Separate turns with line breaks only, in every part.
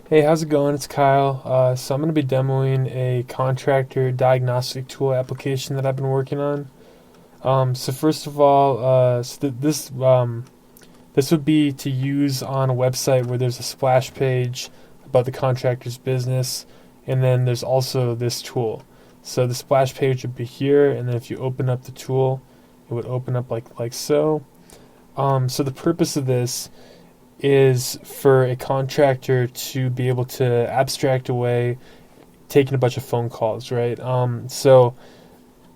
Hey, how's it going? It's Kyle. So I'm going to be demoing a contractor diagnostic tool application that I've been working on. So first of all, this would be to use on a website where there's a splash page about the contractor's business, and then there's also this tool. So the splash page would be here, and then if you open up the tool, it would open up like so. So the purpose of this is for a contractor to be able to abstract away taking a bunch of phone calls, right? So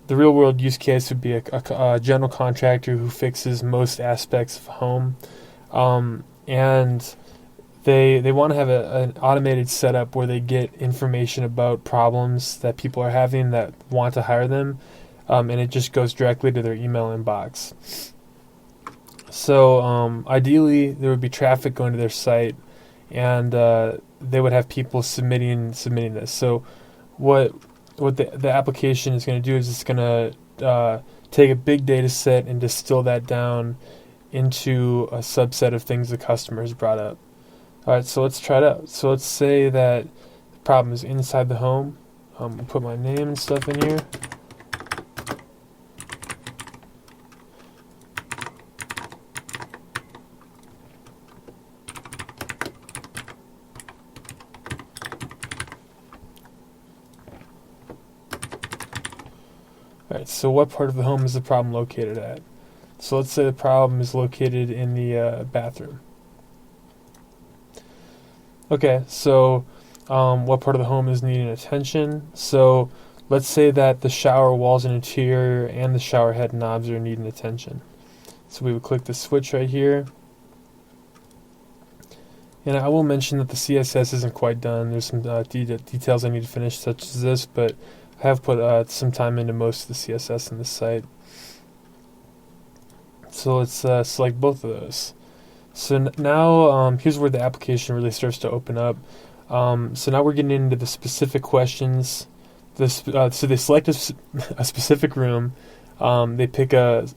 the real world use case would be a general contractor who fixes most aspects of a home, and they want to have an automated setup where they get information about problems that people are having that want to hire them, and it just goes directly to their email inbox. So ideally, there would be traffic going to their site, and they would have people submitting this. So what the application is going to do is it's going to take a big data set and distill that down into a subset of things the customer has brought up. All right, so let's try it out. So let's say that the problem is inside the home. I'll put my name and stuff in here. Alright, so what part of the home is the problem located at? So let's say the problem is located in the bathroom. Okay, so what part of the home is needing attention? So let's say that the shower walls and interior and the shower head knobs are needing attention. So we would click the switch right here. And I will mention that the CSS isn't quite done. There's some details I need to finish, such as this, but I have put some time into most of the CSS in this site. So let's select both of those. So now here's where the application really starts to open up. So now we're getting into the specific questions. So they select a specific room. They pick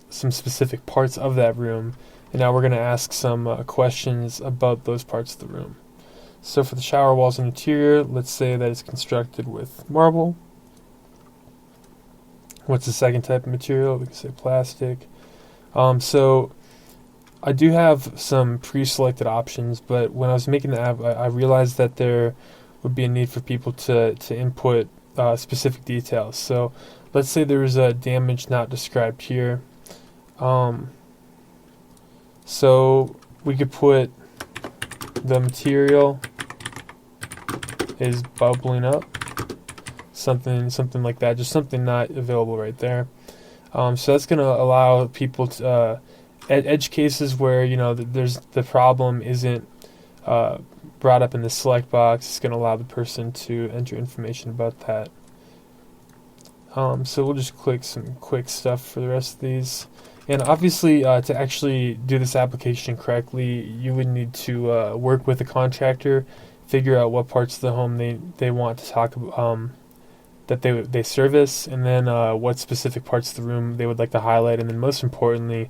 some specific parts of that room. And now we're going to ask some questions about those parts of the room. So for the shower walls and interior, let's say that it's constructed with marble. What's the second type of material? We can say plastic. So I do have some pre-selected options, but when I was making the app, I realized that there would be a need for people to input specific details. So let's say there was a damage not described here. So we could put the material is bubbling up, something like that, just something not available right there. So that's going to allow people to edge cases where there's the problem isn't brought up in the select box. It's going to allow the person to enter information about that. So we'll just click some quick stuff for the rest of these. And obviously, to actually do this application correctly, you would need to work with a contractor, figure out what parts of the home they want to talk about, that they service, and then what specific parts of the room they would like to highlight, and then most importantly,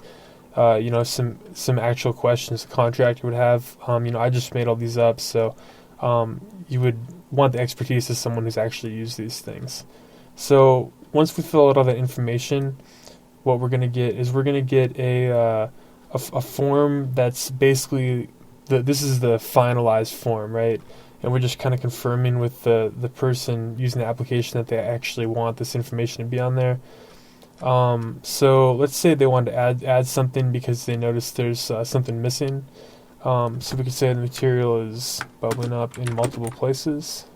some actual questions the contractor would have. I just made all these up, so you would want the expertise of someone who's actually used these things. So once we fill out all that information, what we're going to get is a form that's basically this is the finalized form, right? And we're just kind of confirming with the person using the application that they actually want this information to be on there. So let's say they want to add something because they noticed there's something missing. So we could say the material is bubbling up in multiple places.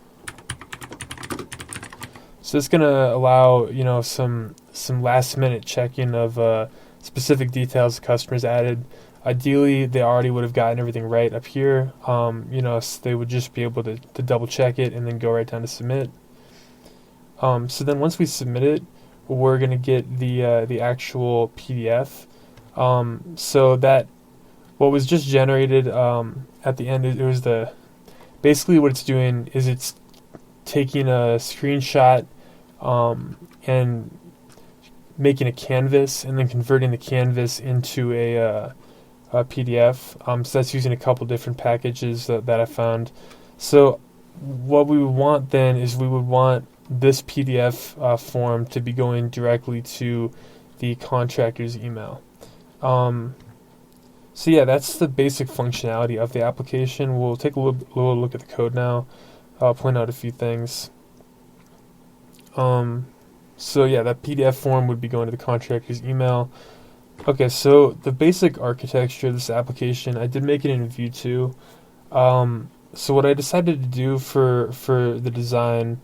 So it's going to allow some last minute checking of specific details the customers added. Ideally, they already would have gotten everything right up here. So they would just be able to double check it and then go right down to submit. So then once we submit it, we're going to get the actual PDF. So that what was just generated at the end, it was basically what it's doing is it's taking a screenshot and making a canvas and then converting the canvas into a PDF. So that's using a couple different packages that I found. So what we would want then is we would want this PDF form to be going directly to the contractor's email. So yeah, that's the basic functionality of the application. We'll take a little look at the code now. I'll point out a few things. So yeah, that PDF form would be going to the contractor's email. Okay, so the basic architecture of this application, I did make it in Vue 2. So what I decided to do for the design,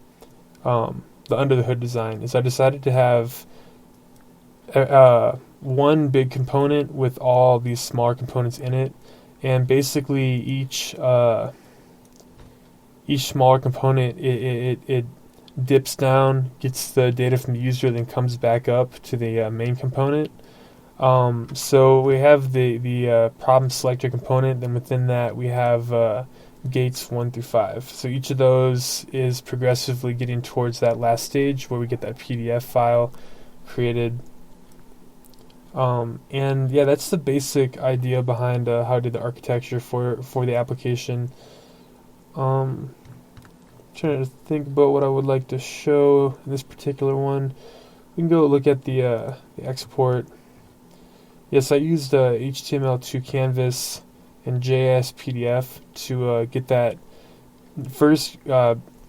the under the hood design, is I decided to have one big component with all these smaller components in it, and basically each smaller component it dips down, gets the data from the user, then comes back up to the main component. So we have the problem selector component, then within that we have gates 1 through 5. So each of those is progressively getting towards that last stage where we get that PDF file created. And yeah, that's the basic idea behind how I did the architecture for the application. Trying to think about what I would like to show in this particular one. We can go look at the export. Yes, I used HTML2 Canvas and JS PDF to get that. First,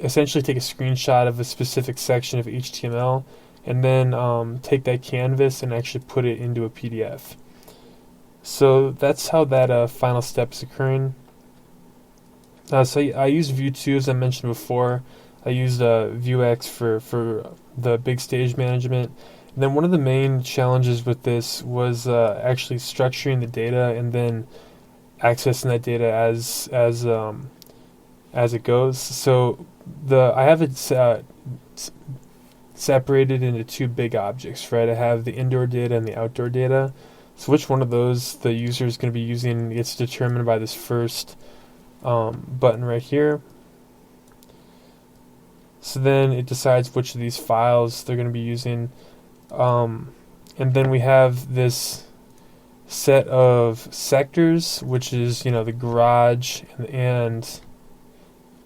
essentially take a screenshot of a specific section of HTML, and then take that canvas and actually put it into a PDF. So that's how that final step is occurring. So I used Vue 2 as I mentioned before. I used Vuex for the big stage management. And then one of the main challenges with this was actually structuring the data and then accessing that data as it goes. So I have it separated into two big objects, right? I have the indoor data and the outdoor data. So which one of those the user is going to be using gets determined by this first button right here. So then it decides which of these files they're going to be using. And then we have this set of sectors, which is, the garage and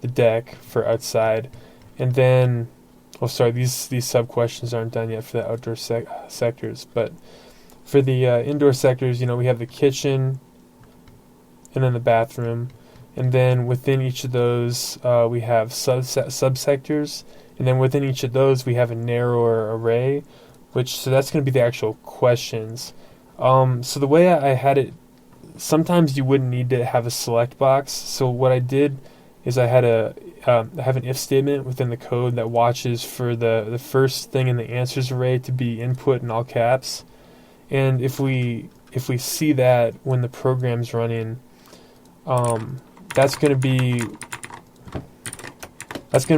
the deck for outside. And then, these sub-questions aren't done yet for the outdoor sectors. But for the indoor sectors, we have the kitchen and then the bathroom. And then within each of those, we have subsectors. And then within each of those, we have a narrower array, so that's going to be the actual questions. So the way I had it, sometimes you wouldn't need to have a select box. So what I did is I had have an if statement within the code that watches for the first thing in the answers array to be input in all caps. And if we see that when the program's running, that's going to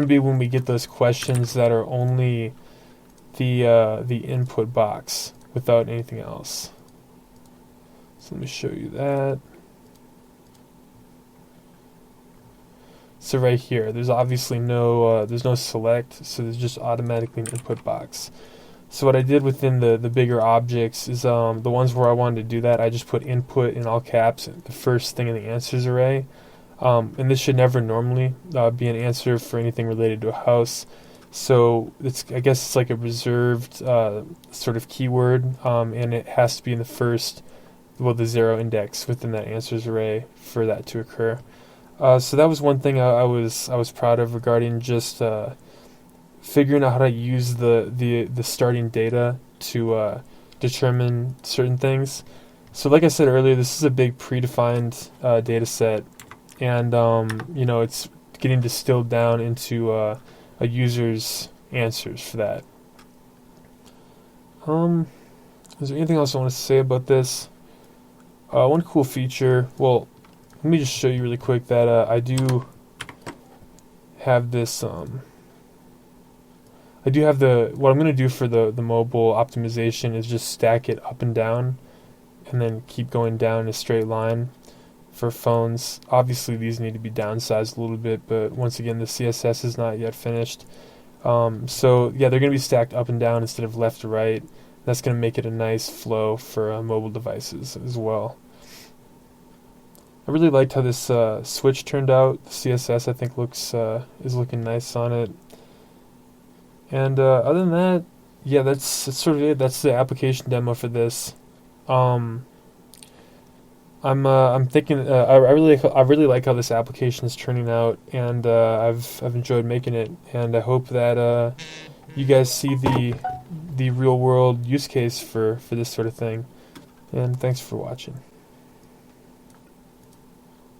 be when we get those questions that are only the input box without anything else. So let me show you that. So right here, there's obviously no select, so there's just automatically an input box. So what I did within the bigger objects is the ones where I wanted to do that, I just put input in all caps, the first thing in the answers array. And this should never normally be an answer for anything related to a house. So I guess it's like a reserved sort of keyword, and it has to be in the first, the 0 index within that answers array for that to occur. So that was one thing I was proud of regarding just figuring out how to use the starting data to determine certain things. So like I said earlier, this is a big predefined data set, and it's getting distilled down into a user's answers for that. Is there anything else I want to say about this? One cool feature, well, let me just show you really quick that I do have this, what I'm going to do for the mobile optimization is just stack it up and down and then keep going down in a straight line for phones. Obviously these need to be downsized a little bit, but once again the CSS is not yet finished. So yeah, they're going to be stacked up and down instead of left to right. That's going to make it a nice flow for mobile devices as well. I really liked how this switch turned out. The CSS I think is looking nice on it. And other than that, yeah, that's sort of it. That's the application demo for this. Um, I'm thinking I really like how this application is turning out, and I've enjoyed making it, and I hope that you guys see the real world use case for this sort of thing. And thanks for watching.